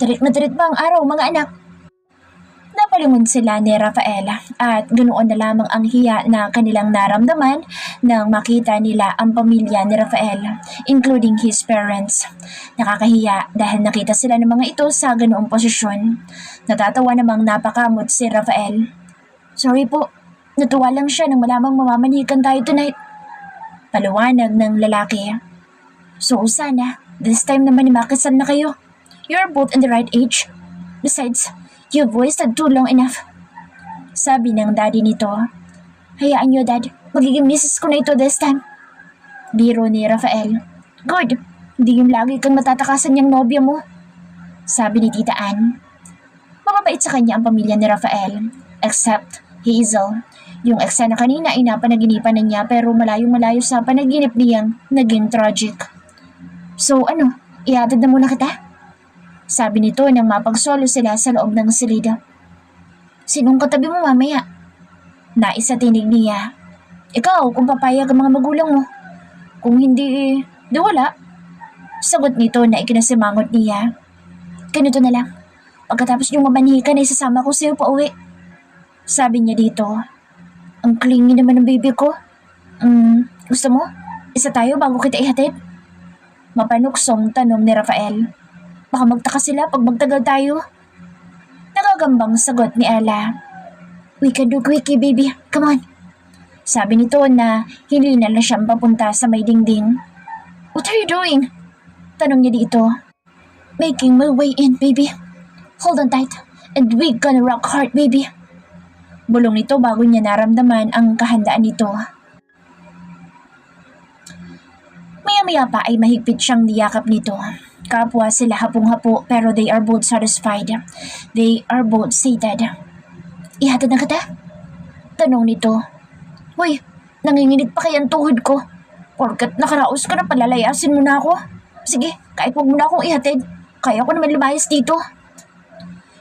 Tirik na tirik ba ang araw, mga anak? Napalingon sila ni Rafael at ganoon na lamang ang hiya na kanilang naramdaman nang makita nila ang pamilya ni Rafael, including his parents. Nakakahiya dahil nakita sila ng mga ito sa ganoong posisyon. Natatawa namang napakamot si Rafael. Sorry po, natuwa lang siya nang malamang mamamanikan tayo tonight. Paliwanag ng lalaki. So sana, this time naman makasal na kayo. You're both in the right age. Besides, you've wasted too long enough. Sabi ng daddy nito. Hayaan niyo, Dad. Magiging misis ko na ito this time. Biro ni Rafael. Good. Hindi yung lagi kang matatakasan niyang nobya mo. Sabi ni Tita Ann. Mababait sa kanya ang pamilya ni Rafael. Except Hazel. Yung ex na kanina ay napanaginipan na niya pero malayong-malayo sa panaginip niyang naging tragic. So ano, ihatid na muna kita? Sabi nito nang mapagsolo sila sa loob ng silid. Sinong katabi mo mamaya? Nais sa tinig niya. Ikaw, kung papayag ang mga magulang mo. Kung hindi, di wala. Sagot nito na ikinasimangot niya. Ganito na lang. Pagkatapos niyong mamanihikan ay sasama ko sa'yo pa uwi. Sabi niya dito. Ang clingy naman ng baby ko. Gusto mo? Isa tayo bago kita ihatid? Mapanuksong tanong ni Rafael. Baka magtaka sila pag magtagal tayo. Nakagambang sagot ni Ella. We can do quickie, baby. Come on. Sabi nito na hinila na siyang papunta sa may dingding. What are you doing? Tanong niya dito. Making my way in, baby. Hold on tight. And we gonna rock hard, baby. Bulong nito bago niya naramdaman ang kahandaan nito. Maya-maya pa ay mahigpit siyang niyakap nito. Kapwa sila hapong-hapo pero they are both satisfied. They are both sated. Ihatid na kita? Tanong nito. Hoy, nanginginig pa kaya ang tuhod ko. Porkat nakaraos ka na palalayasin mo na ako. Sige, kahit huwag mo na akong ihatid. Kaya ko naman lumayas dito.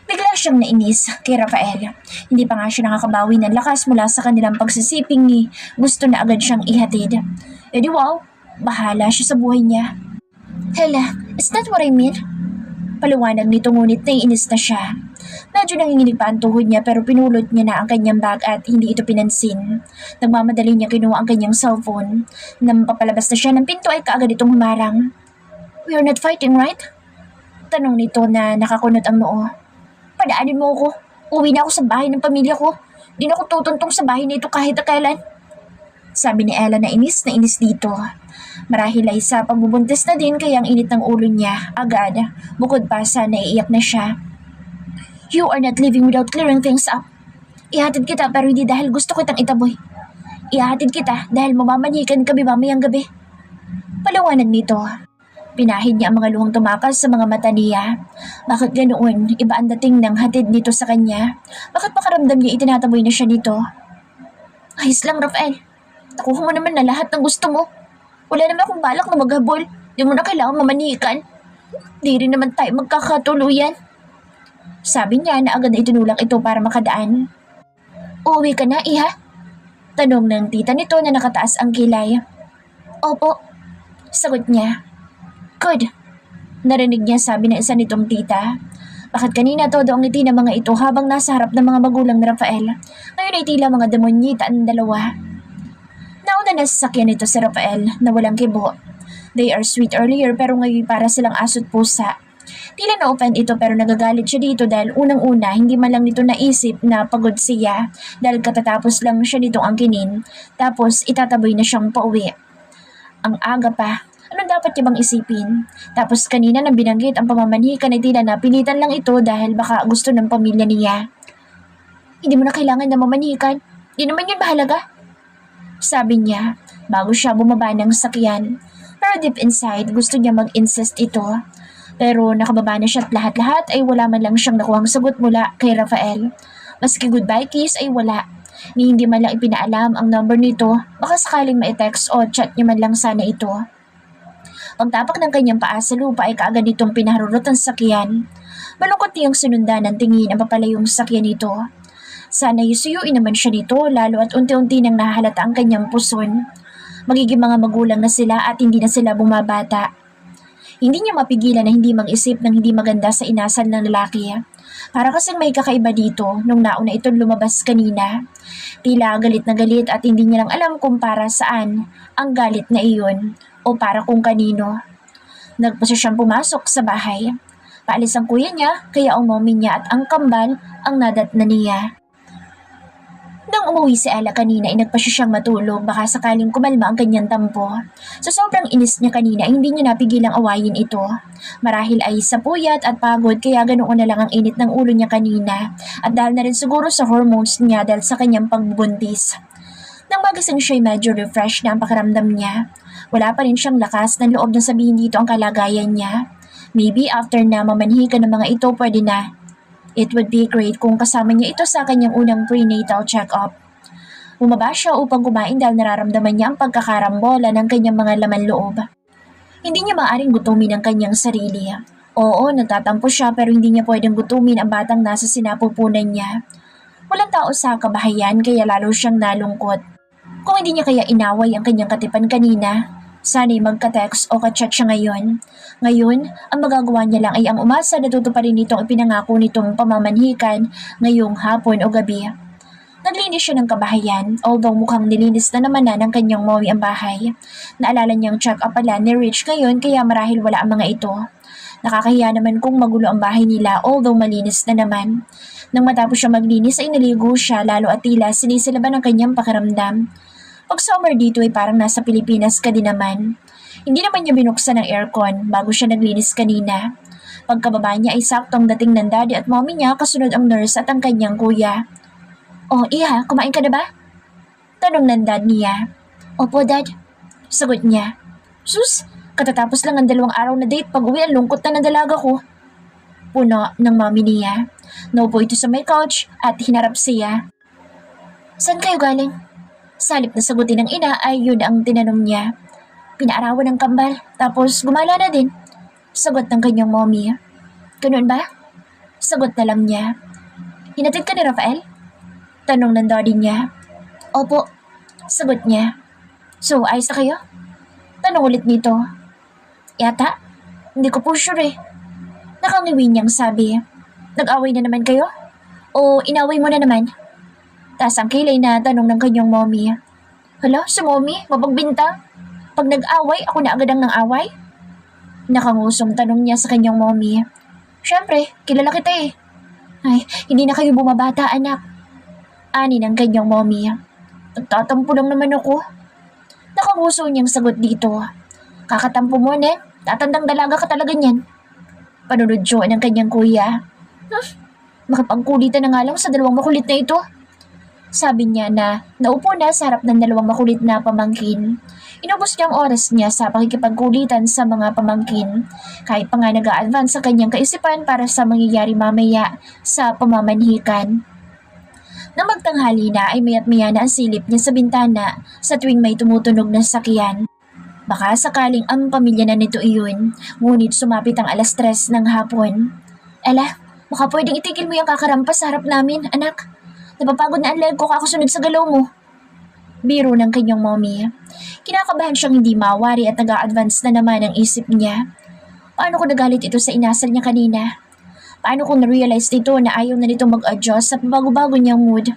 Bigla siyang nainis kay Rafael. Hindi pa nga siya nakakabawi ng lakas mula sa kanilang pagsisiping ni gusto na agad siyang ihatid. E di wow, bahala siya sa buhay niya. Hela, is that what I mean? Paliwanag nito ngunit naiinis na siya. Medyo nanginginig pa ang tuhod niya pero pinulot niya na ang kanyang bag at hindi ito pinansin. Nagmamadali niya kinuha ang kanyang cellphone. Nang papalabas na siya ng pinto ay kaagad itong humarang. We are not fighting, right? Tanong nito na nakakunot ang noo. Padaanin mo ako. Uwi na ako sa bahay ng pamilya ko. Di na ako tutuntong sa bahay na ito kahit kailan. Sabi ni Ella na inis dito. Marahil ay sa pagbubuntis na din kaya ang init ng ulo niya agad. Bukod pa sa naiiyak na siya. You are not living without clearing things up. Ihatid kita pero hindi dahil gusto kitang itaboy. Ihatid kita dahil mamamanikan kami mamayang gabi. Paliwanag nito. Pinahid niya ang mga luhang tumakas sa mga mata niya. Bakit ganoon? Iba ang dating ng hatid nito sa kanya. Bakit pakaramdam niya itinataboy na siya nito? Ayos lang, Rafael. Nakuha mo naman na lahat ng gusto mo. Wala naman akong balak na maghabol. Di mo na kailangan mamanikan. Di rin naman tayo magkakatuluyan. Sabi niya na agad na itinulak ito para makadaan. Uuwi ka na, iha? Tanong ng tita nito na nakataas ang kilay. Opo. Sagot niya. Good. Narinig niya sabi ng isa nitong tita. Bakit kanina todo ang ngiti ng mga ito habang nasa harap ng mga magulang ni Rafael? Ngayon ay tila mga demonyita ang dalawa. Nauna na sa sasakyan nito si Rafael na walang kibo. They are sweet earlier pero ngayon para silang aso't pusa. Tila na-offend ito pero nagagalit siya dito dahil unang-una hindi man lang nito naisip na pagod siya dahil katatapos lang siya nitong angkinin tapos itataboy na siyang pauwi. Ang aga pa. Ano dapat niya bang isipin? Tapos kanina nang binanggit ang pamamanikan ay tila napilitan lang ito dahil baka gusto ng pamilya niya. Hindi mo na kailangan na mamanikan. Di naman yun mahalaga. Sabi niya bago siya bumaba ng sakyan. Pero deep inside gusto niya mag-insist ito. Pero nakababa na siya at lahat-lahat ay wala man lang siyang nakuhang sagot mula kay Rafael. Maski goodbye kiss ay wala. Ni hindi man lang ipinaalam ang number nito, baka sakaling ma-text o chat niya man lang sana ito. Pagtapak ng kanyang paa sa lupa ay kaagad itong pinaharurot ang sakyan. Malungkot niyang sinundan ng tingin ang papalayong sakyan nito. Sana yusuyuin naman siya nito lalo at unti-unti nang nahahalata ang kanyang puson. Magiging mga magulang na sila at hindi na sila bumabata. Hindi niya mapigilan na hindi mag-isip ng hindi maganda sa inasal ng lalaki. Para kasing may kakaiba dito nung nauna itong lumabas kanina. Tila galit na galit at hindi niya lang alam kung para saan ang galit na iyon o para kung kanino. Nagpasya siyang pumasok sa bahay. Paalis ang kuya niya kaya ang mommy niya at ang kambal ang nadatna niya. Nang umuwi si Ella kanina ay nagpasya siyang matulog baka sakaling kumalma ang kanyang tampo. Sa sobrang inis niya kanina ay hindi niya napigilang awayin ito. Marahil ay sa puyat at pagod kaya ganoon na lang ang init ng ulo niya kanina at dahil na rin siguro sa hormones niya dahil sa kanyang pagbubuntis. Nang magising siya ay medyo refresh na ang pakiramdam niya. Wala pa rin siyang lakas ng loob na sabihin dito ang kalagayan niya. Maybe after na mamanhikan ng mga ito pwede na. It would be great kung kasama niya ito sa kanyang unang prenatal check-up. Bumaba siya upang kumain dahil nararamdaman niya ang pagkakarambola ng kanyang mga laman loob. Hindi niya maaaring gutumin ang kanyang sarili. Oo, natatampo siya pero hindi niya pwedeng gutumin ang batang nasa sinapupunan niya. Walang tao sa kabahayan kaya lalo siyang nalungkot. Kung hindi niya kaya inaway ang kanyang katipan kanina, sana'y magka-text o ka-chat siya ngayon. Ngayon, ang magagawa niya lang ay ang umasa na tutuparin nitong ipinangako nitong pamamanhikan ngayong hapon o gabi. Naglinis siya ng kabahayan, although mukhang nilinis na naman na ng kanyang mommy ang bahay. Naalala niyang check-up pala ni Rich ngayon kaya marahil wala ang mga ito. Nakakahiya naman kung magulo ang bahay nila although malinis na naman. Nang matapos siya maglinis ay naligo siya lalo at tila sinisilaban ang kanyang pakiramdam. Pag summer dito ay parang nasa Pilipinas ka din naman. Hindi naman niya binuksan ang aircon bago siya naglinis kanina. Pagkababa niya ay saktong dating ng daddy at mommy niya kasunod ang nurse at ang kanyang kuya. "Oh, Iha, kumain ka na ba?" Tanong ng dad niya. "Opo, dad." Sagot niya. "Sus, katatapos lang ang 2 araw na date pag uwi ang lungkot na ng dalaga ko." Puno ng mommy niya. Naupo ito sa may couch at hinarap siya. "Saan kayo galing?" Salip na sagutin ng ina ay yun ang tinanong niya. "Pinaarawan ng kambal, tapos gumala na din." Sagot ng kanyang mommy. "Ganoon ba?" Sagot na lang niya. "Hinatid ka ni Rafael?" Tanong ng daddy niya. "Opo." Sagot niya. "So, ayos na kayo?" Tanong ulit nito. "Yata, hindi ko po sure eh." Nakangiwi niyang sabi. "Nag-away na naman kayo? O inaway mo na naman?" Taas ang kilay na tanong ng kanyang mommy. "Hala, si mommy, mapagbintang. Pag nag-away, ako na agad ang nang-away?" Nakangusong tanong niya sa kanyang mommy. "Siyempre, kilala kita eh." "Ay, hindi na kayo bumabata, anak." Ani ng kanyang mommy. "Nagtatampo lang naman ako." Nakanguso niyang sagot dito. "Kakatampo mo, ne? Tatandang dalaga ka talaga niyan." Panunodyo ng kanyang kuya. Makipagkulitan na nga lang sa 2 makulit na ito." Sabi niya na naupo na sa harap ng 2 makulit na pamangkin. Inubos niya ang oras niya sa pakikipagkulitan sa mga pamangkin, kahit pa nga nag-a-advance sa kanyang kaisipan para sa mangyayari mamaya sa pamamanhikan. Nang magtanghali na ay maya't-maya na ang silip niya sa bintana sa tuwing may tumutunog na sasakyan. Baka sakaling ang pamilya na nito iyon, ngunit sumapit ang 3:00 ng hapon. "Ella, baka pwedeng itigil mo yung kakarampas sa harap namin, anak. Napapagod na ang leg ko kakasunod sa galaw mo." Biro ng kanyang mommy. Kinakabahan siyang hindi mawari at nag-a-advance na naman ang isip niya. Paano kung nagalit ito sa inasal niya kanina? Paano kung na-realize nito na ayaw na nito mag-adjust sa bago-bago niyang mood?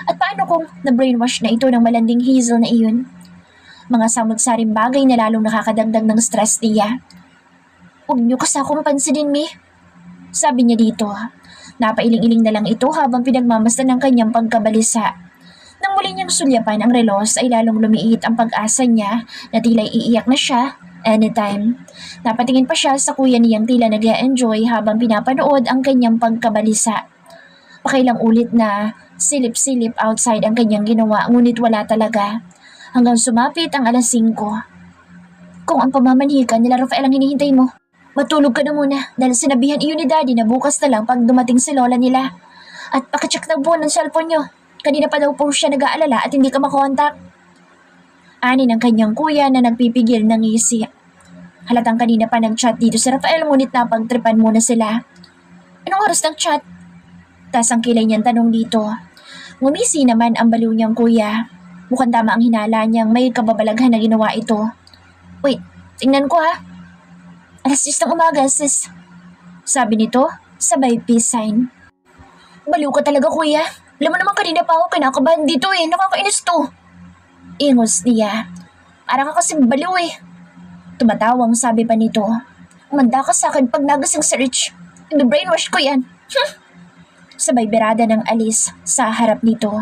At paano kung na-brainwash na ito ng malanding Hazel na iyon? Mga samot-saring bagay na lalong nakakadagdag ng stress niya. "Huwag niyo kasi akong pansinin, Mi." Sabi niya dito. Napailing-iling na lang ito habang pinagmamasdan ng kanyang pagkabalisa. Nang muli niyang sulyapan ang relos ay lalong lumiit ang pag-asa niya na tila iiyak na siya anytime. Napatingin pa siya sa kuya niyang tila nag-e-enjoy habang pinapanood ang kanyang pagkabalisa. Pakailang ulit na silip-silip outside ang kanyang ginawa ngunit wala talaga. Hanggang sumapit ang 5:00. "Kung ang pamamanhikan nila Rafael ang hinihintay mo, matulog ka na muna dahil sinabihan iyon ni daddy na bukas na lang pag dumating si lola nila. At pakicheck na po ng cellphone niyo. Kanina pa daw po siya nag-aalala at hindi ka makontak." Ani ng kanyang kuya na nagpipigil ng ngisi. Halatang kanina pa nag-chat dito si Rafael ngunit napagtripan muna sila. "Anong oras nag-chat?" Tas ang kilay niyang tanong dito. Ngumisi naman ang baliw niyang kuya. Mukhang tama ang hinala niyang may kababalaghan na ginawa ito. "Wait, tingnan ko ha." 10 ng umaga, sis. Sabi nito, sabay peace sign. Baliw ka talaga, kuya. Alam mo naman kanina pa ako kinakabahan dito eh. Nakakainis to. Ingos niya. Parang ka kasing baliw eh. Tumatawang sabi pa nito. Umanda ka sa akin pag nagasing si Rich. I-brainwash ko yan. Sabay berada ng alis sa harap nito.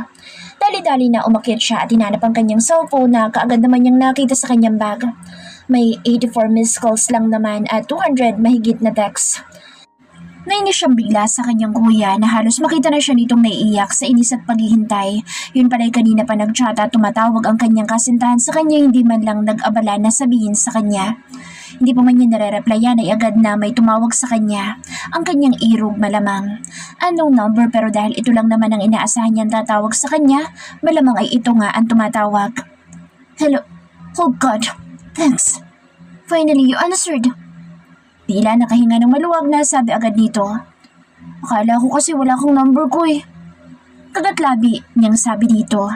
Dali-dali na umakyat siya at hinanap ang kanyang cellphone na kaagad naman niyang nakita sa kanyang bag. May 84 missed calls lang naman at 200 mahigit na text. Nainis siyang bigla sa kanyang kuya na halos makita na siya nitong naiiyak sa inis at paghihintay. Yun pala'y kanina pa nag-chat at tumatawag ang kanyang kasintahan sa kanya, hindi man lang nag-abala na sabihin sa kanya. Hindi pa man niya nare-replyan ay agad na may tumawag sa kanya. Ang kanyang irog malamang. Unknown number pero dahil ito lang naman ang inaasahan niyang tatawag sa kanya, malamang ay ito nga ang tumatawag. Hello? Oh God. Thanks. Finally, you answered. Tila nakahinga ng maluwag na sabi agad nito. Akala ko kasi wala kang number ko eh. Kagatlabi niyang sabi dito.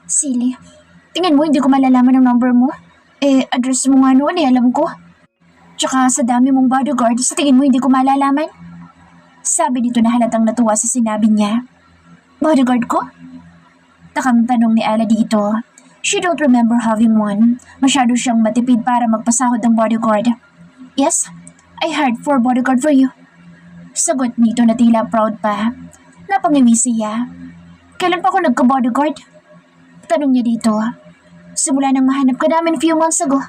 Silly. Tingin mo hindi ko malalaman ang number mo? Address mo nga noon alam ko. Tsaka sa dami mong bodyguard, sa tingin mo hindi ko malalaman? Sabi dito na halatang natuwa sa sinabi niya. Bodyguard ko? Takang tanong ni Ella dito. She don't remember having one. Masyado siyang matipid para magpasahod ng bodyguard. Yes, I hired 4 bodyguard for you. Sagot nito na tila proud pa. Napangiwi siya. Kailan pa ako nagka-bodyguard? Tanong niya dito. Simula nang mahanap ka namin few months ago.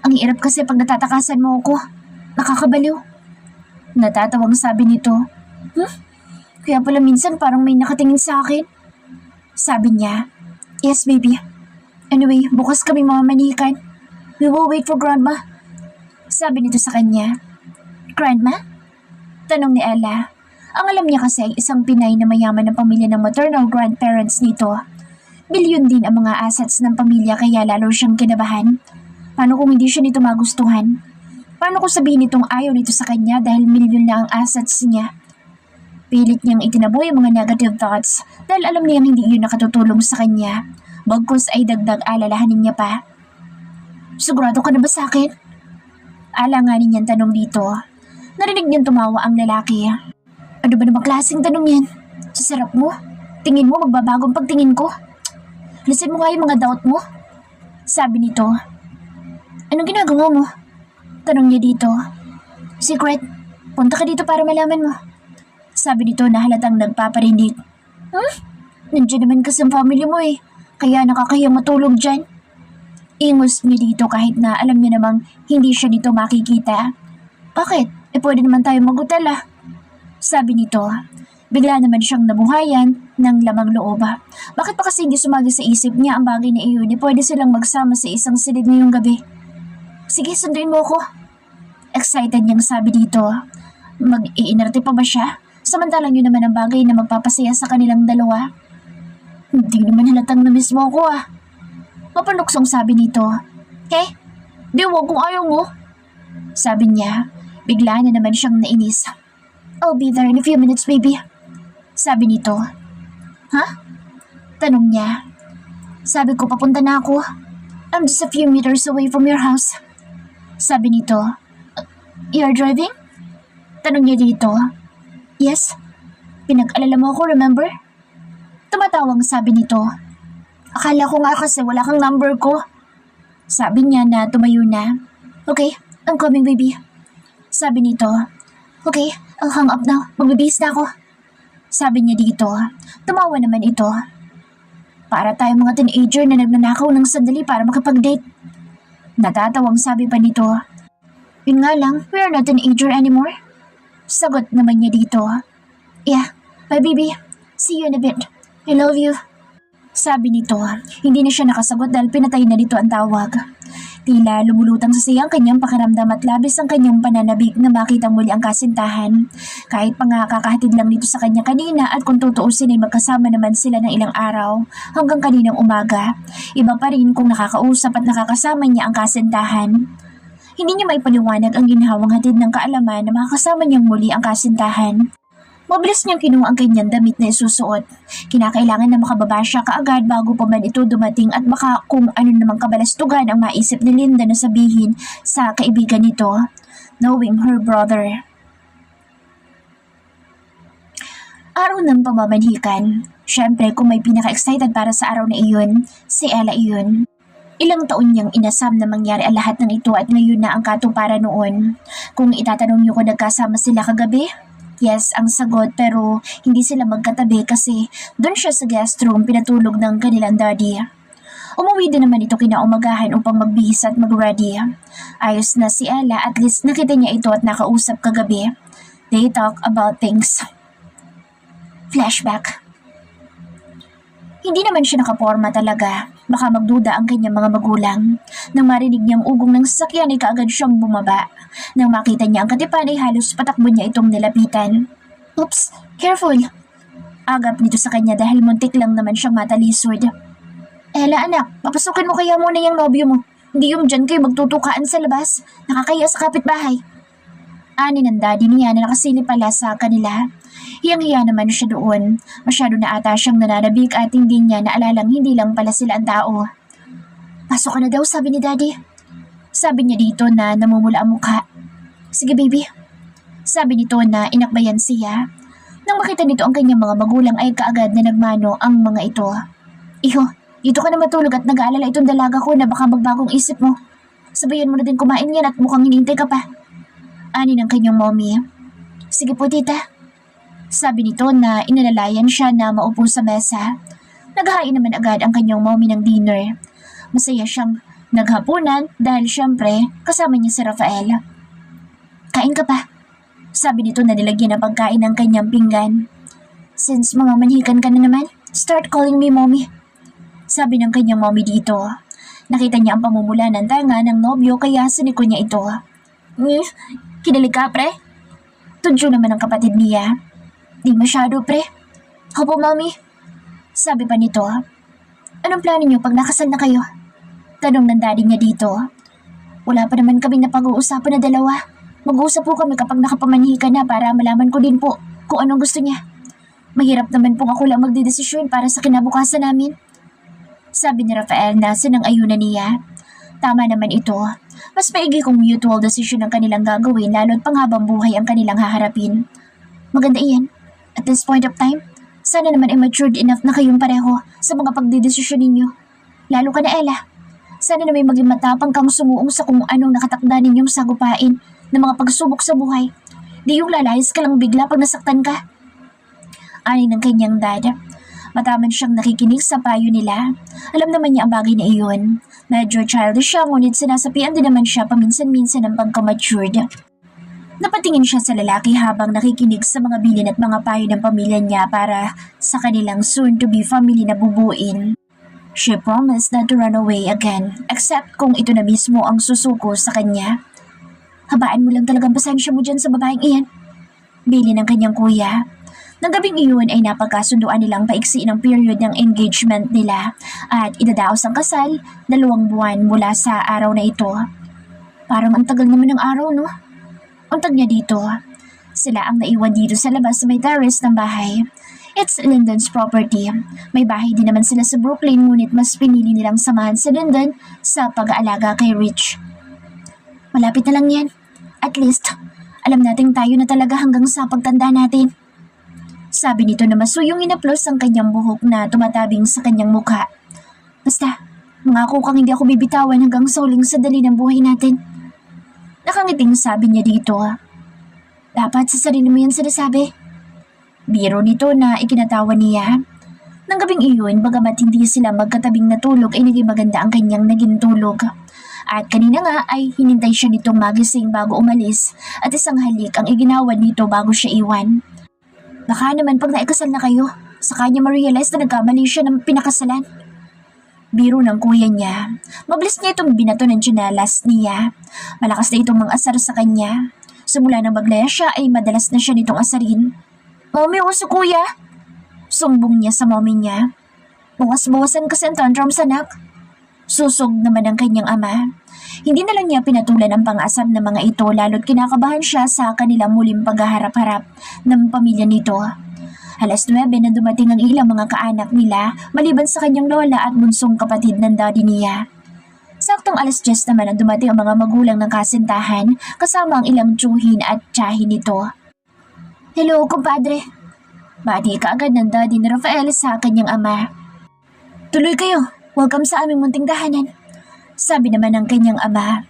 Ang hirap kasi pag natatakasan mo ako. Nakakabaliw. Natatawang sabi nito. Kaya pala minsan parang may nakatingin sa akin. Sabi niya. Yes, baby. Anyway, bukas kami mamamanikan. We will wait for Grandma. Sabi nito sa kanya. Grandma? Tanong ni Ella. Ang alam niya kasi ay isang Pinay na mayaman ng pamilya ng maternal grandparents nito. Bilyon din ang mga assets ng pamilya kaya lalo siyang kinabahan. Paano kung hindi siya nito magustuhan? Paano kung sabihin nitong ayaw nito sa kanya dahil milyon na ang assets niya? Pilit niyang itinaboy ang mga negative thoughts dahil alam niyang hindi yun nakatutulong sa kanya. Bagkus ay dagdag alalahanin niya pa. Sigurado ka na ba sa akin? Alanganin niyang tanong dito. Narinig niyang tumawa ang lalaki. Ano ba namang klaseng tanong yan? Sa sarap mo? Tingin mo magbabagong pagtingin ko? Lisin mo nga yung mga doubt mo? Sabi nito. Anong ginagawa mo? Tanong niya dito. Secret, punta ka dito para malaman mo. Sabi nito na halatang nagpaparinig. Nandiyan naman kasi ang family mo eh. Kaya nakakahiyang matulog dyan. Ingos niya dito kahit na alam niya namang hindi siya dito makikita. Bakit? Pwede naman tayo magutala. Sabi nito. Bigla naman siyang nabuhayan ng lamang loob. Bakit pa kasi hindi sumagi sa isip niya ang bagay na iyon pwede silang magsama sa isang silid ngayong gabi? Sige, sunduin mo ko. Excited niyang sabi dito. Mag-iinarte pa ba siya? Samantalang yun naman ang bagay na magpapasaya sa kanilang dalawa. Hindi naman halatang na-miss mo ako Mapanuksong sabi nito. Di wag kung ayaw mo. Sabi niya. Bigla na naman siyang nainis. I'll be there in a few minutes, baby. Sabi nito. Ha? Tanong niya. Sabi ko papunta na ako. I'm just a few meters away from your house. Sabi nito. You're driving? Tanong niya dito. Yes. Pinag-alala mo ako, remember? Tumatawang sabi nito. Akala ko nga kasi wala kang number ko. Sabi niya na tumayo na. Okay, I'm coming, baby. Sabi nito. Okay, I'll hang up now. Magbibihis na ako. Sabi niya dito. Tumawa naman ito. Para tayong mga teenager na nagnanakaw ng sandali para makipag-date. Natatawang sabi pa nito. Yun nga lang, we're not teenager anymore. Sagot naman niya dito. Yeah, bye baby. See you in a bit. I love you. Sabi nito. Hindi na siya nakasagot dahil pinatay na dito ang tawag. Tila lumulutang sa siyang kanyang pakiramdam at labis ang kanyang pananabik na makitang muli ang kasintahan. Kahit pa nga kakahatid lang dito sa kanya kanina at kung tutuusin ay magkasama naman sila ng ilang araw hanggang kaninang umaga. Iba pa rin kung nakakausap at nakakasama niya ang kasintahan. Hindi niya maipaliwanag ang ginhawang hatid ng kaalaman na makakasama niyang muli ang kasintahan. Mabilis niyang kinuha ang kanyang damit na isusuot. Kinakailangan na makababa siya kaagad bago pa man ito dumating at baka kung ano namang kabalastugan ang maisip ni Linda na sabihin sa kaibigan nito. knowing her brother. Araw ng pamamanhikan. Siyempre kung may pinaka-excited para sa araw na iyon, si Ella iyon. Ilang taon niyang inasam na mangyari ang lahat ng ito at ngayon na ang katuparan noon. Kung itatanong niyo kung nagkasama sila kagabi, yes ang sagot, pero hindi sila magkatabi kasi doon siya sa guest room pinatulog ng kanilang daddy. Umuwi din naman ito kinaumagahan upang magbihis at mag-ready. Ayos na si Ella, at least nakita niya ito at nakausap kagabi. They talk about things. Flashback. Hindi naman siya nakaporma talaga. Baka magduda ang kanyang mga magulang. Nang marinig niyang ugong ng sasakyan ay kaagad siyang bumaba. Nang makita niya ang katipan ay halos patakbo niya itong nilapitan. Oops, careful! Agap nito sa kanya dahil muntik lang naman siyang matalisod. Ella anak, papasukin mo kaya muna yung nobyo mo. Hindi yung dyan kayo magtutukaan sa labas. Nakakaya sa kapitbahay. Ani ng daddy niya na nakasilip pala sa kanila. Hiyang-hiya naman siya doon. Masyado na ata siyang nananabik at hindi niya naalalang hindi lang pala sila ang tao. Pasok ka na daw, sabi ni daddy. Sabi niya dito na namumula ang mukha. Sige baby. Sabi nito na inakbayan siya. Nang makita nito ang kanyang mga magulang ay kaagad na nagmano ang mga ito. Iho, dito ka na matulog at nag-aalala itong dalaga ko na baka magbagong isip mo. Sabayan mo na din kumain yan at mukhang hinintay ka pa. Ani ng kanyang mommy. Sige po tita. Sabi nito na inalalayan siya na maupo sa mesa. Naghahain naman agad ang kanyang mommy ng dinner. Masaya siyang naghapunan dahil syempre kasama niya si Rafael. Kain ka pa. Sabi nito na nilagyan ng pagkain ng kanyang pinggan. Since mamamanhikan ka na naman, start calling me mommy. Sabi ng kanyang mommy dito. Nakita niya ang pamumula ng tanga ng nobyo kaya siniko niya ito. Kinalig ka pre? Tudyo naman ang kapatid niya. Di masyado, pre. Opo, mami. Sabi pa nito. Anong plano niyo pag nakasal na kayo? Tanong ng daddy niya dito. Wala pa naman kami na pag-uusapan na dalawa. Mag-uusap po kami kapag nakapamanhikan na para malaman ko din po kung anong gusto niya. Mahirap naman pong ako lang magdedesisyon para sa kinabukasan namin. Sabi ni Rafael na sinang-ayunan niya. Tama naman ito. Mas maigi kung mutual decision ang kanilang gagawin lalo't panghabang buhay ang kanilang haharapin. Maganda iyan. At this point of time, sana naman ay matured enough na kayong pareho sa mga pagdidesisyon ninyo. Lalo ka na Ella. Sana na may maging matapang kang sumuong sa kung anong nakatakda ninyong sagupain ng mga pagsubok sa buhay. Di yung lalayas ka lang bigla pag nasaktan ka. Ani ng kanyang dad. Mataman siyang nakikinig sa payo nila. Alam naman niya ang bagay na iyon. Medyo childish siya ngunit sinasapian din naman siya paminsan-minsan ng pagka-matured. Napatingin siya sa lalaki habang nakikinig sa mga bilin at mga payo ng pamilya niya para sa kanilang soon-to-be family na bubuin. She promised not to run away again, except kung ito na mismo ang susuko sa kanya. Habaan mo lang talagang pasensya mo dyan sa babaeng iyan. Bilin ng kanyang kuya. Nang gabing iyon ay napagkasunduan nilang paiksi ng period ng engagement nila at idadaos ang kasal 2 buwan mula sa araw na ito. Parang ang tagal naman ng araw, no? Untag niya dito. Sila ang naiwan dito sa labas sa may terrace ng bahay. It's Lyndon's property. May bahay din naman sila sa Brooklyn ngunit mas pinili nilang samahan si Lyndon sa pag-aalaga kay Rich. Malapit na lang yan. At least, alam nating tayo na talaga hanggang sa pagtanda natin. Sabi nito na masuyong inaplos ang kanyang buhok na tumatabing sa kanyang mukha. Basta, mangako kang hindi ako bibitawan hanggang sa huling sandali ng buhay natin. Nakangiting sabi niya dito. Dapat sa sarili mo yan sinasabi. Biro nito na ikinatawa niya. Nang gabing iyon, bagamat hindi sila magkatabing natulog ay naging maganda ang kanyang naging tulog. At kanina nga ay hinintay siya nitong magising bago umalis at isang halik ang iginawan nito bago siya iwan. Baka naman pag naikasal na kayo, saka niya ma-realize na nagkamali siya ng pinakasalan. Biro ng kuya niya. Mabilis niya itong binato ng tsinelas niya. Malakas na itong mang-asar sa kanya. Simula nang maglaya siya ay madalas na siya nitong asarin. Mommy, uso kuya! Sumbong niya sa mommy niya. Bawas-bawasan kasi ang tantrums anak. Susog naman ang kanyang ama. Hindi na lang niya pinatulan ang pang-asam ng mga ito lalo't kinakabahan siya sa kanilang muling paghaharap-harap ng pamilya nito. 9:00 na dumating ang ilang mga kaanak nila maliban sa kanyang lola at bunsong kapatid ng daddy niya. Sakto Saktong 10:00 naman ang dumating ang mga magulang ng kasintahan kasama ang ilang tsuhin at tiyahin nito. Hello, kumpadre. Bati kaagad ng daddy ni Rafael sa kanyang ama. Tuloy kayo, welcome sa aming munting tahanan. Sabi naman ng kanyang ama.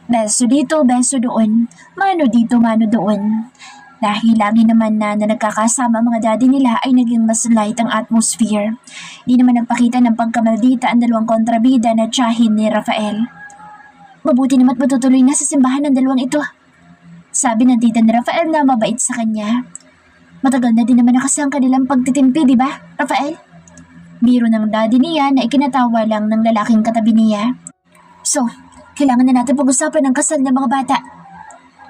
Beso dito, beso doon. Mano dito, mano doon. Dahil lagi naman na nagkakasama ang mga daddy nila ay naging mas light ang atmosphere. Di naman nagpakita ng pagkamaldita ang dalawang kontrabida na tiyahin ni Rafael. Mabuti naman matutuloy na sa simbahan ng dalawang ito. Sabi ng tita ni Rafael na mabait sa kanya. Matagal na din naman na kasi ang kanilang pagtitimpi, di ba, Rafael? Biro ng daddy niya na ikinatawa lang ng lalaking katabi niya. So, kailangan na natin pag-usapan ang kasal ng mga bata.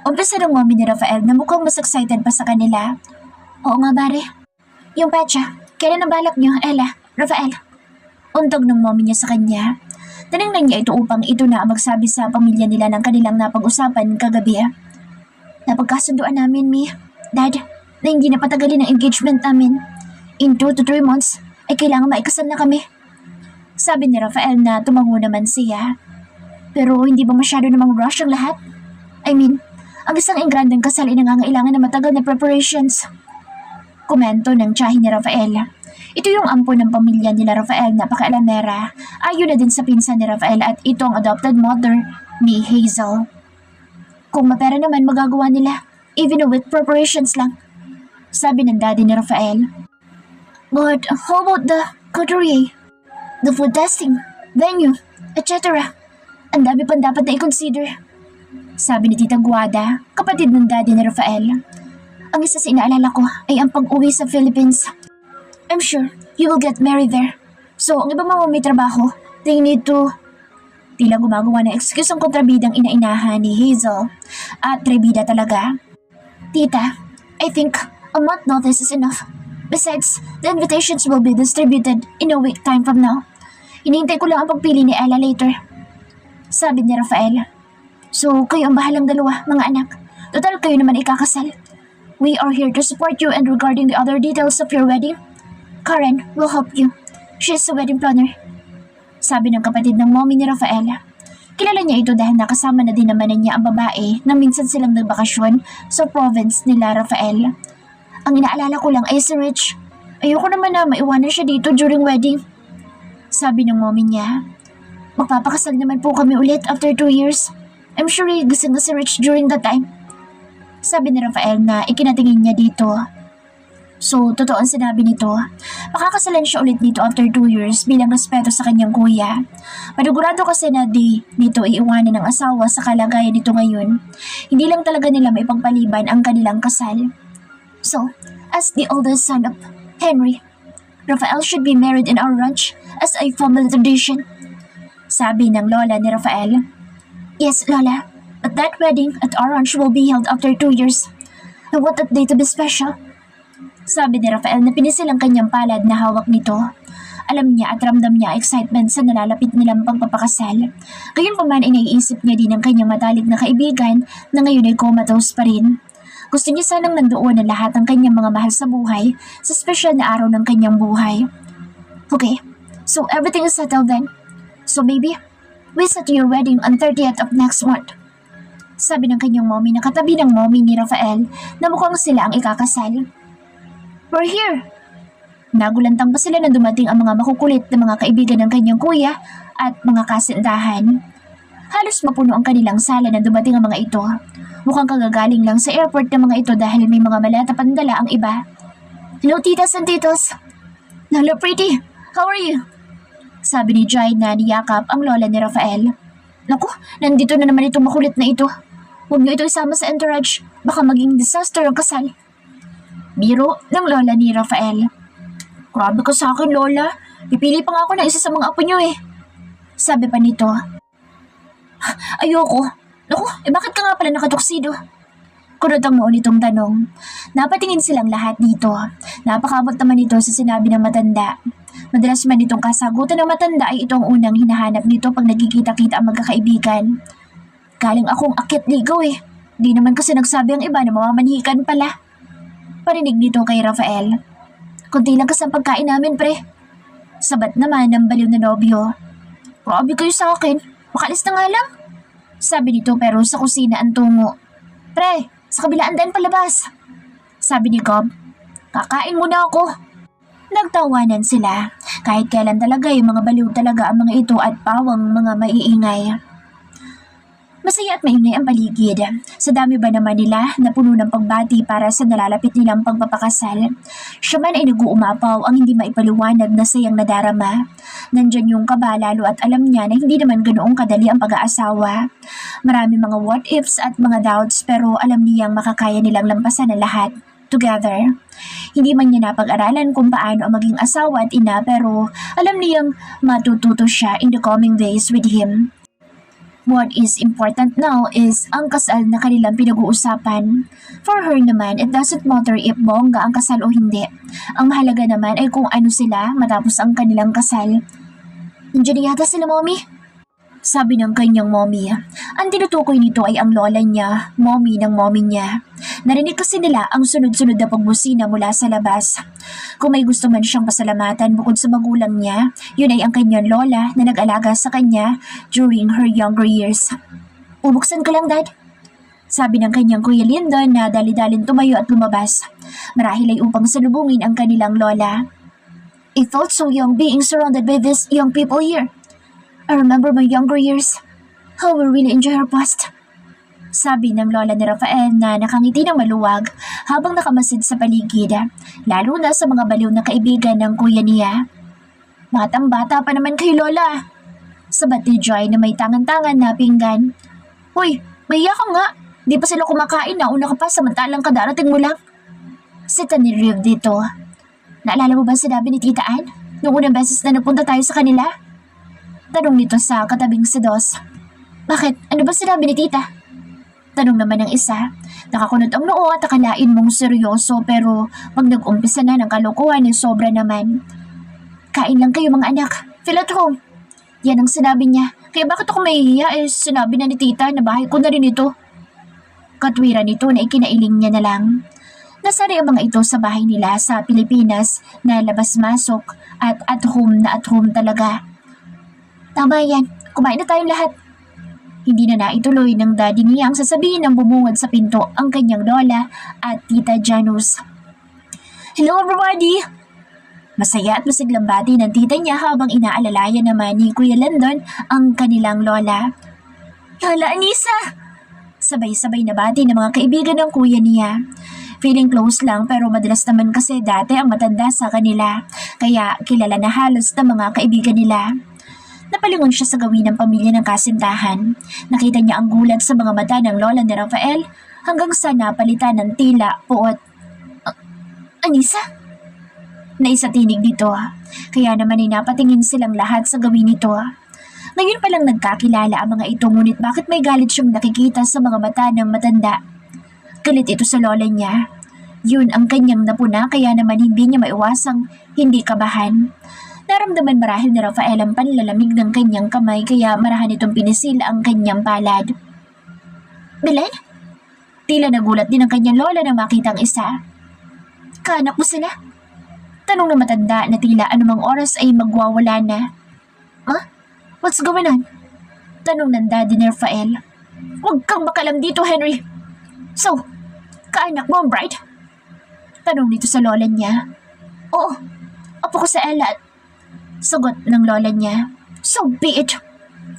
Umpisa ng mommy ni Rafael na mukhang mas excited pa sa kanila. Oo nga, Mare. Yung petsa, kailan ang balak niyo, Ella, Rafael? Untog ng mommy niya sa kanya. Tinignan niya ito upang ito na ang magsabi sa pamilya nila ng kanilang napag-usapan kagabi. Napagkasunduan namin, Mi, Dad, na hindi na patagalin ang engagement namin. In 2 to 3 months, ay kailangan maikasal na kami. Sabi ni Rafael na tumango naman siya. Pero hindi ba masyado namang rush ang lahat? I mean, ang isang engrandeng kasal ay nangangailangan ng matagal na preparations. Komento ng tiyahin ni Rafael. Ito yung ampo ng pamilya nila Rafael na pakaalamera. Ayon na din sa pinsan ni Rafael at ito ang adopted mother ni Hazel. Kung mapera naman magagawa nila, even with preparations lang. Sabi ng daddy ni Rafael. But how about the couturier, the food testing, venue, etc.? Ang dami pang dapat na i-consider. Sabi ni Tita Guada, kapatid ng daddy ni Rafael. Ang isa sa inaalala ko ay ang pag-uwi sa Philippines. I'm sure you will get married there. So, ang iba mga may trabaho, they need to... Tila gumagawa ng excuse ang kontrabidang inainahan ni Hazel. At trebida talaga. Tita, I think a month notice is enough. Besides, the invitations will be distributed in a week time from now. Hinihintay ko lang ang pagpili ni Ella later. Sabi ni Rafael. So, kayo ang bahalang dalawa, mga anak. Total kayo naman ikakasal. We are here to support you and regarding the other details of your wedding, Karen will help you. She is a wedding planner. Sabi ng kapatid ng mommy ni Rafael. Kilala niya ito dahil nakasama na din naman niya ang babae na minsan silang nagbakasyon sa province nila Rafael. Ang inaalala ko lang ay si Rich. Ayoko naman na maiwanan siya dito during wedding. Sabi ng mommy niya. Magpapakasal naman po kami ulit after 2 years. I'm sure gising na si Rich during that time. Sabi ni Rafael na ikinatingin niya dito. So, totoo ang sinabi nito. Makakasalan siya ulit dito after 2 years bilang respeto sa kanyang kuya. Panigurado kasi na dito iiwanan ng asawa sa kalagayan nito ngayon. Hindi lang talaga nila maipagpaliban ang kanilang kasal. So, as the oldest son of Henry, Rafael should be married in our ranch as a family tradition. Sabi ng lola ni Rafael. Yes, Lola. But that wedding at our ranch will be held after 2 years. I want that day to be special. Sabi ni Rafael na pinisil ang kanyang palad na hawak nito. Alam niya at ramdam niya excitement sa nalalapit nilang pagpapakasal. Gayunpaman ay naiisip niya din ang kanyang matalik na kaibigan na ngayon ay comatose pa rin. Gusto niya sanang nandoon ang lahat ng kanyang mga mahal sa buhay sa special na araw ng kanyang buhay. Okay, so everything is settled then. So maybe, we set your wedding on 30th of next month. Sabi ng kanyang mommy na katabi ng mommy ni Rafael na mukhang sila ang ikakasal. We're here! Nagulantang pa sila nang dumating ang mga makukulit na mga kaibigan ng kanyang kuya at mga kasintahan. Halos mapuno ang kanilang sala nang dumating ang mga ito. Mukhang kagagaling lang sa airport ng mga ito dahil may mga malata pandala ang iba. Hello, titas and titos! Hello, pretty! How are you? Sabi ni Jai na niyakap ang lola ni Rafael. Naku, nandito na naman itong makulit na ito. Huwag niyo ito isama sa entourage. Baka maging disaster ang kasal. Biro ng lola ni Rafael. Grabe ka sa akin, lola. Pipili pa nga ako ng isa sa mga apo niyo eh. Sabi pa nito. Ayoko. Naku, bakit ka nga pala nakatuksido? Kunot ang noon itong tanong. Napatingin silang lahat dito. Napakamot naman ito sa sinabi ng matanda. Madalas man itong kasagutan ng matanda ay itong unang hinahanap nito pag nagkikita-kita ang magkakaibigan. Galing akong akit ligaw eh. Di naman kasi nagsabi ang iba na mamamanhikan pala. Parinig nito kay Rafael. Kunti lang kasi ang pagkain namin, pre. Sabat naman ng baliw na nobyo. Grabe kayo sa akin. Makalis na nga lang. Sabi nito pero sa kusina ang tungo. Pre, sa kabilaan din palabas. Sabi ni Cobb. Kakain muna ako. Nagtawanan sila. Kahit kailan talaga yung mga baliw talaga ang mga ito at pawang mga maiingay. Masaya at maingay ang paligid. Sa dami ba naman nila na puno ng pagbati para sa nalalapit nilang pagpapakasal. Siya man ay nag-uumapaw ang hindi maipaliwanag na sayang nadarama. Nandyan yung kaba lalo at alam niya na hindi naman ganoong kadali ang pag-aasawa. Marami mga what ifs at mga doubts pero alam niyang makakaya nilang lampasan ang lahat. Together. Hindi man niya napag-aralan kung paano ang maging asawa at ina pero alam niyang matututo siya in the coming days with him. What is important now is ang kasal na kanilang pinag-uusapan. For her naman, it doesn't matter if bongga ang kasal o hindi. Ang mahalaga naman ay kung ano sila matapos ang kanilang kasal. Nandiyan yata sila, mommy. Sabi ng kanyang mommy. Ang tinutukoy nito ay ang lola niya, mommy ng mommy niya. Narinig kasi nila ang sunod-sunod na pagbusina mula sa labas. Kung may gusto man siyang pasalamatan bukod sa magulang niya, yun ay ang kanyang lola na nag-alaga sa kanya during her younger years. Ubuksan ko lang, Dad. Sabi ng kanyang Kuya Lyndon na dali-dalin tumayo at lumabas. Marahil ay upang salubungin ang kanilang lola. I felt so young being surrounded by these young people here. I remember my younger years. How we really enjoy our past. Sabi ng lola ni Rafael na nakangiti ng maluwag habang nakamasid sa paligid, lalo na sa mga baliw na kaibigan ng kuya niya. Batang-bata pa naman kay lola. Sabat ni Joy na may tangan-tangan na pinggan. Hoy, maiya ka nga. Di pa sila kumakain na una ka pa samantalang kadarating mo lang. Sita ni Riv dito. Naalala mo ba sinabi ni Tita Ann noong unang beses na nagpunta tayo sa kanila? Tanong nito sa katabing si Dos. Bakit? Ano ba sinabi ni Tita? Tanong naman ng isa. Nakakunot ang noo at akalain mong seryoso pero pag nag-umpisa na ng kalokohan ay sobra naman. Kain lang kayo mga anak. Feel at home. Yan ang sinabi niya. Kaya bakit ako mahihiya sinabi na ni Tita na bahay ko na rin ito. Katwiran nito na ikinailing niya na lang. Nasanay ang mga ito sa bahay nila sa Pilipinas na labas-masok at home talaga. Tama yan. Kumain na tayong lahat. Hindi na naituloy ng daddy niya ang sasabihin ng bumungad sa pinto ang kanyang lola at Tita Janus. Hello everybody! Masaya at masiglang bati ng tita niya habang inaalalayan naman ni Kuya Lyndon ang kanilang lola. Lola Anisa! Sabay-sabay na bati ng mga kaibigan ng kuya niya. Feeling close lang pero madalas naman kasi dati ang matanda sa kanila kaya kilala na halos ng mga kaibigan nila. Napalingon siya sa gawin ng pamilya ng kasintahan. Nakita niya ang gulat sa mga mata ng lola ni Rafael hanggang sa napalitan ng tila, puot. Anisa? Naisatinig dito. Kaya naman ay napatingin silang lahat sa gawin nito. Ngayon palang nagkakilala ang mga ito ngunit bakit may galit siyang nakikita sa mga mata ng matanda? Galit ito sa lola niya. Yun ang kanyang napuna kaya naman hindi niya maiwasang hindi kabahan. Naramdaman marahil ni Rafael ang panlalamig ng kanyang kamay kaya marahan itong pinisil ang kanyang palad. Belen? Tila nagulat din ang kanyang lola na makita ang isa. Kaanak mo sila? Tanong ng matanda na tila anumang oras ay magwawala na. Huh? What's going on? Tanong ng daddy ni Rafael. Huwag kang makalam dito, Henry. So, kaanak mo ang bride? Tanong nito sa lola niya. Oo, apo ko sa Ella at sagot ng lola niya. So be it.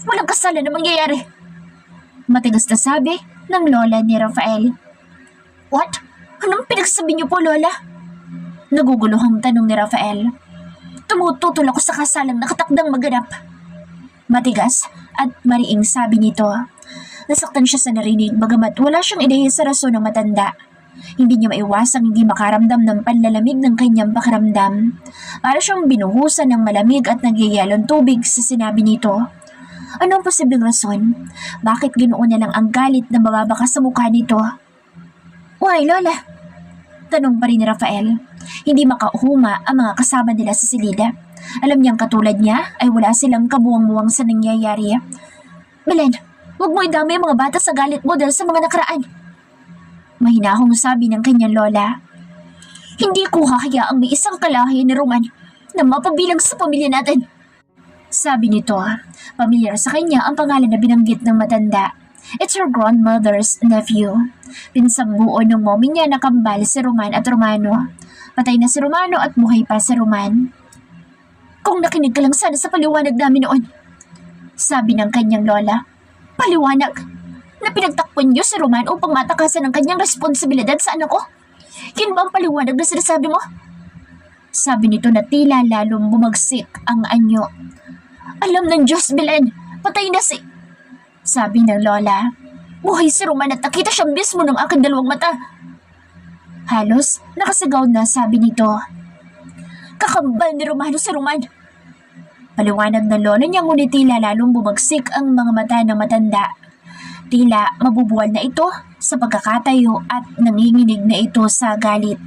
Walang kasalan na mangyayari. Matigas na sabi ng lola ni Rafael. What? Anong pinagsasabi niyo po, lola? Naguguluhang tanong ni Rafael. Tumututol ako sa kasalang nakatakdang maganap. Matigas at mariing sabi nito. Nasaktan siya sa narinig bagamat wala siyang ideya sa rason ng matanda. Hindi niya maiwasang hindi makaramdam ng panlalamig ng kanyang pakiramdam. Para siyang binuhusan ng malamig at nagyayalong tubig sa sinabi nito. Ano ang posibleng rason? Bakit ganoon na lang ang galit na mababaka sa mukha nito? Why, Lola? Tanong pa rin ni Rafael. Hindi makauhuma ang mga kasama nila sa silida. Alam niyang katulad niya ay wala silang kabuwang-buwang sa nangyayari. Belen, huwag mo idamay ang mga bata sa galit mo dahil sa mga nakaraan. Mahinahong sabi ng kanyang lola. Hindi ko hahayaang may isang kalahi ni Roman na mapabilang sa pamilya natin. Sabi nito, pamilyar sa kanya ang pangalan na binanggit ng matanda. It's her grandmother's nephew. Pinsambuo ng mommy niya na kambal si Roman at Romano. Patay na si Romano at buhay pa si Roman. Kung nakinig ka lang sana sa paliwanag namin noon, sabi ng kanyang lola. Paliwanag? Na pinagtakpan niyo si Roman upang matakasan ang kanyang responsibilidad sa anak ko? Yun ba ang paliwanag na sinasabi mo? Sabi nito na tila lalong bumagsik ang anyo. Alam ng Diyos, Belen, patay na si... Sabi ng lola. Buhay si Roman at nakita siya mismo ng aking dalawang mata. Halos nakasigaw na sabi nito. Kakambal ni Romano si Roman. Paliwanag ng lola niya ngunit tila lalong bumagsik ang mga mata ng matanda. Tila mabubuwal na ito sa pagkakatayo at nanginginig na ito sa galit.